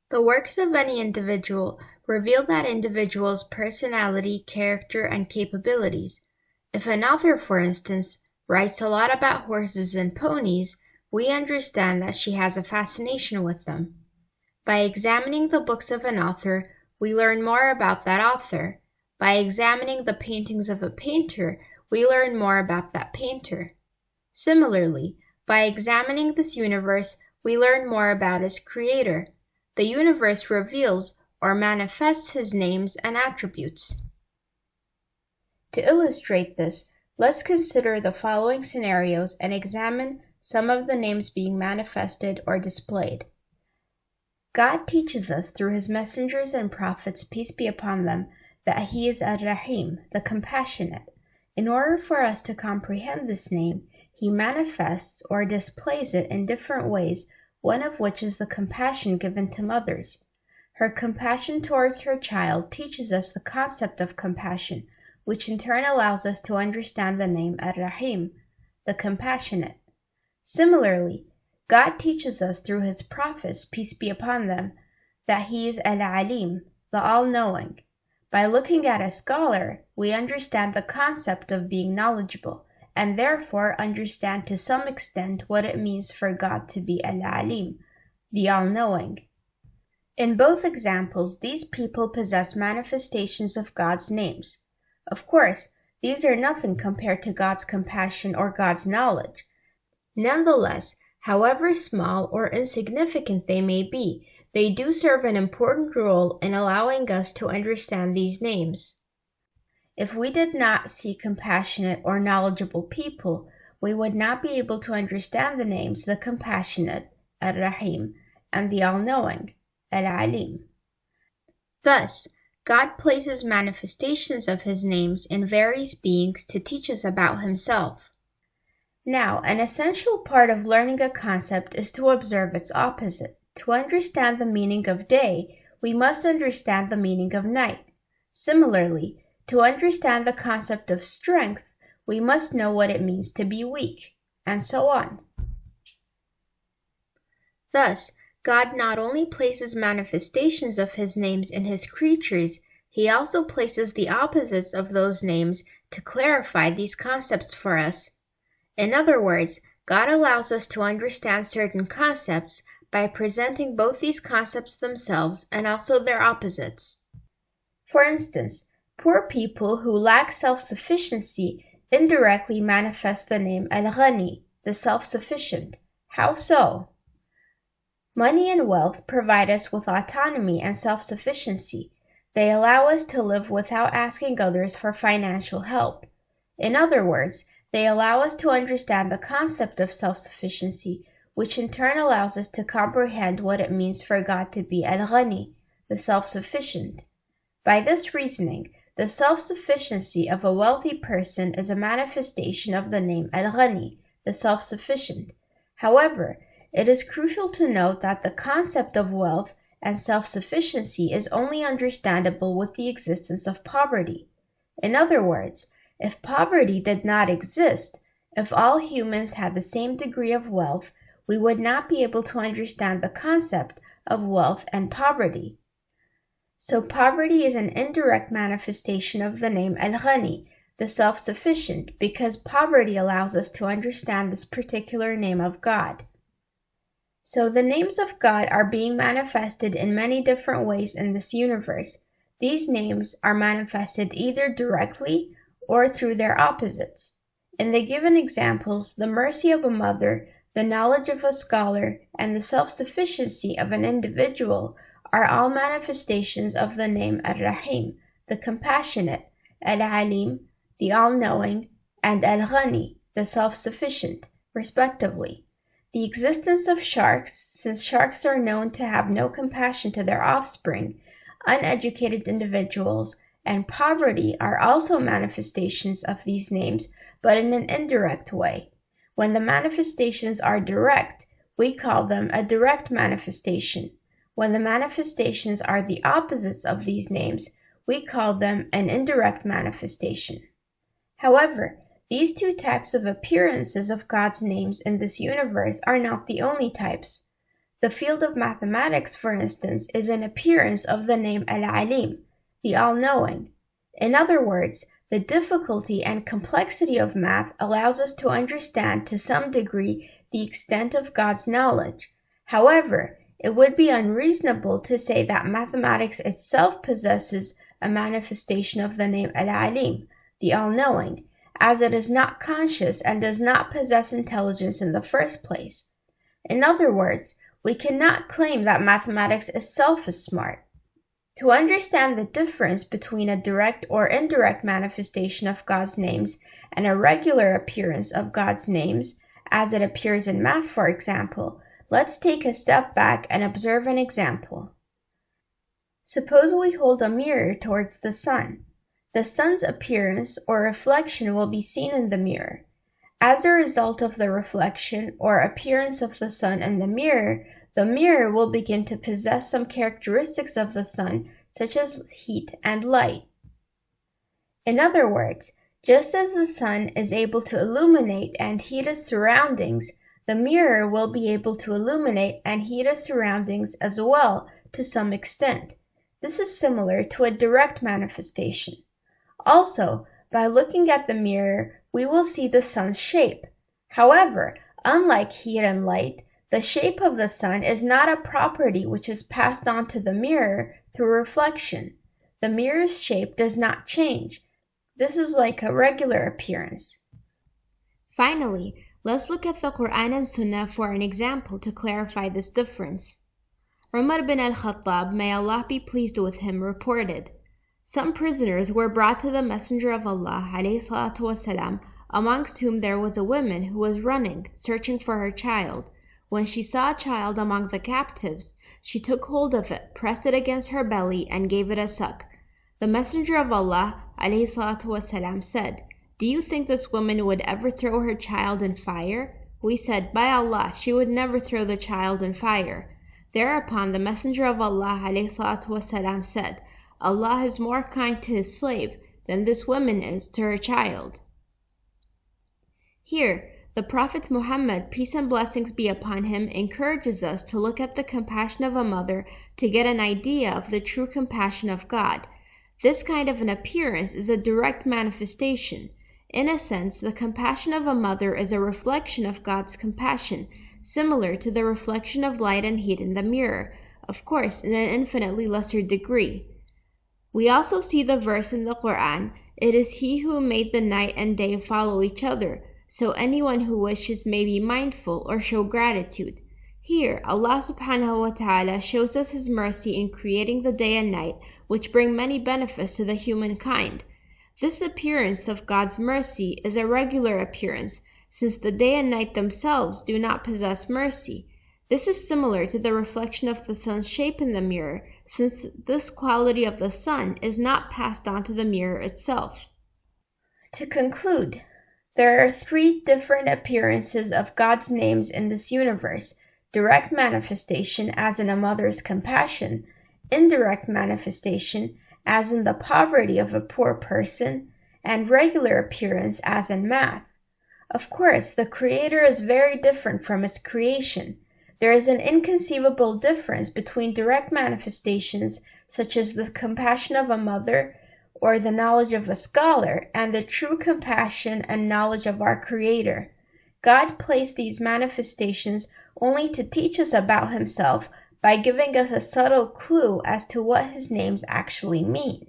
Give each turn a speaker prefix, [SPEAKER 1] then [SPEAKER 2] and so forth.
[SPEAKER 1] The works of any individual reveal that individual's personality, character, and capabilities. If an author, for instance, writes a lot about horses and ponies, we understand that she has a fascination with them. By examining the books of an author, we learn more about that author. By examining the paintings of a painter, we learn more about that painter. Similarly, by examining this universe, we learn more about its creator. The universe reveals or manifests his names and attributes. To illustrate this, let's consider the following scenarios and examine some of the names being manifested or displayed. God teaches us through his messengers and prophets, peace be upon them, that he is Ar-Rahim, the compassionate. In order for us to comprehend this name, he manifests or displays it in different ways, one of which is the compassion given to mothers. Her compassion towards her child teaches us the concept of compassion, which in turn allows us to understand the name Ar-Rahim, the compassionate. Similarly, God teaches us through his prophets, peace be upon them, that he is al-Alim, the all-knowing. By looking at a scholar, we understand the concept of being knowledgeable, and therefore understand to some extent what it means for God to be al-Alim, the all-knowing. In both examples, these people possess manifestations of God's names. Of course, these are nothing compared to God's compassion or God's knowledge. Nonetheless, however small or insignificant they may be, they do serve an important role in allowing us to understand these names. If we did not see compassionate or knowledgeable people, we would not be able to understand the names the compassionate, Ar-Rahim, and the all-knowing, Al-Alim. Thus, God places manifestations of his names in various beings to teach us about himself. Now, an essential part of learning a concept is to observe its opposite. To understand the meaning of day, we must understand the meaning of night. Similarly, to understand the concept of strength, we must know what it means to be weak, and so on. Thus, God not only places manifestations of his names in his creatures, he also places the opposites of those names to clarify these concepts for us. In other words, God allows us to understand certain concepts by presenting both these concepts themselves and also their opposites. For instance, poor people who lack self-sufficiency indirectly manifest the name al-Ghani, the self-sufficient. How so? Money and wealth provide us with autonomy and self-sufficiency. They allow us to live without asking others for financial help. In other words, they allow us to understand the concept of self-sufficiency, which in turn allows us to comprehend what it means for God to be al-Ghani, the self-sufficient. By this reasoning, the self-sufficiency of a wealthy person is a manifestation of the name al-Ghani, the self-sufficient. However, it is crucial to note that the concept of wealth and self-sufficiency is only understandable with the existence of poverty. In other words, if poverty did not exist, if all humans had the same degree of wealth, we would not be able to understand the concept of wealth and poverty. So poverty is an indirect manifestation of the name al-Ghani, the self-sufficient, because poverty allows us to understand this particular name of God. So the names of God are being manifested in many different ways in this universe. These names are manifested either directly or through their opposites. In the given examples, the mercy of a mother, the knowledge of a scholar, and the self-sufficiency of an individual are all manifestations of the name Ar-Rahim, the compassionate, Al-Alim, the all-knowing, and Al-Ghani, the self-sufficient, respectively. The existence of sharks, since sharks are known to have no compassion to their offspring, uneducated individuals, and poverty are also manifestations of these names, but in an indirect way. When the manifestations are direct, we call them a direct manifestation. When the manifestations are the opposites of these names, we call them an indirect manifestation. However, these two types of appearances of God's names in this universe are not the only types. The field of mathematics, for instance, is an appearance of the name al-alim, the all-knowing. In other words, the difficulty and complexity of math allows us to understand to some degree the extent of God's knowledge. However, it would be unreasonable to say that mathematics itself possesses a manifestation of the name al-alim, the all-knowing, as it is not conscious and does not possess intelligence in the first place. In other words, we cannot claim that mathematics itself is smart. To understand the difference between a direct or indirect manifestation of God's names and a regular appearance of God's names, as it appears in math, for example, let's take a step back and observe an example. Suppose we hold a mirror towards the sun. The sun's appearance or reflection will be seen in the mirror. As a result of the reflection or appearance of the sun in the mirror will begin to possess some characteristics of the sun, such as heat and light. In other words, just as the sun is able to illuminate and heat its surroundings, the mirror will be able to illuminate and heat its surroundings as well to some extent. This is similar to a direct manifestation. Also, by looking at the mirror, we will see the sun's shape. However, unlike heat and light, the shape of the sun is not a property which is passed on to the mirror through reflection. The mirror's shape does not change. This is like a regular appearance. Finally, let's look at the Quran and Sunnah for an example to clarify this difference. Umar bin al-Khattab, may Allah be pleased with him, reported, "Some prisoners were brought to the Messenger of Allah ﷺ, amongst whom there was a woman who was running, searching for her child. When she saw a child among the captives, she took hold of it, pressed it against her belly, and gave it a suck. The Messenger of Allah ﷺ said, 'Do you think this woman would ever throw her child in fire?' We said, 'By Allah, she would never throw the child in fire.' Thereupon the Messenger of Allah ﷺ said, 'Allah is more kind to his slave than this woman is to her child.'" Here, the Prophet Muhammad, peace and blessings be upon him, encourages us to look at the compassion of a mother to get an idea of the true compassion of God. This kind of an appearance is a direct manifestation. In a sense, the compassion of a mother is a reflection of God's compassion, similar to the reflection of light and heat in the mirror, of course in an infinitely lesser degree. We also see the verse in the Quran, "It is He who made the night and day follow each other, so anyone who wishes may be mindful or show gratitude." Here, Allah subhanahu wa ta'ala shows us His mercy in creating the day and night, which bring many benefits to the humankind. This appearance of God's mercy is a regular appearance, since the day and night themselves do not possess mercy. This is similar to the reflection of the sun's shape in the mirror, since this quality of the sun is not passed on to the mirror itself. To conclude, there are three different appearances of God's names in this universe: direct manifestation, as in a mother's compassion; indirect manifestation, as in the poverty of a poor person; and regular appearance, as in math. Of course, the Creator is very different from His creation. There is an inconceivable difference between direct manifestations, such as the compassion of a mother or the knowledge of a scholar, and the true compassion and knowledge of our Creator. God placed these manifestations only to teach us about Himself by giving us a subtle clue as to what His names actually mean.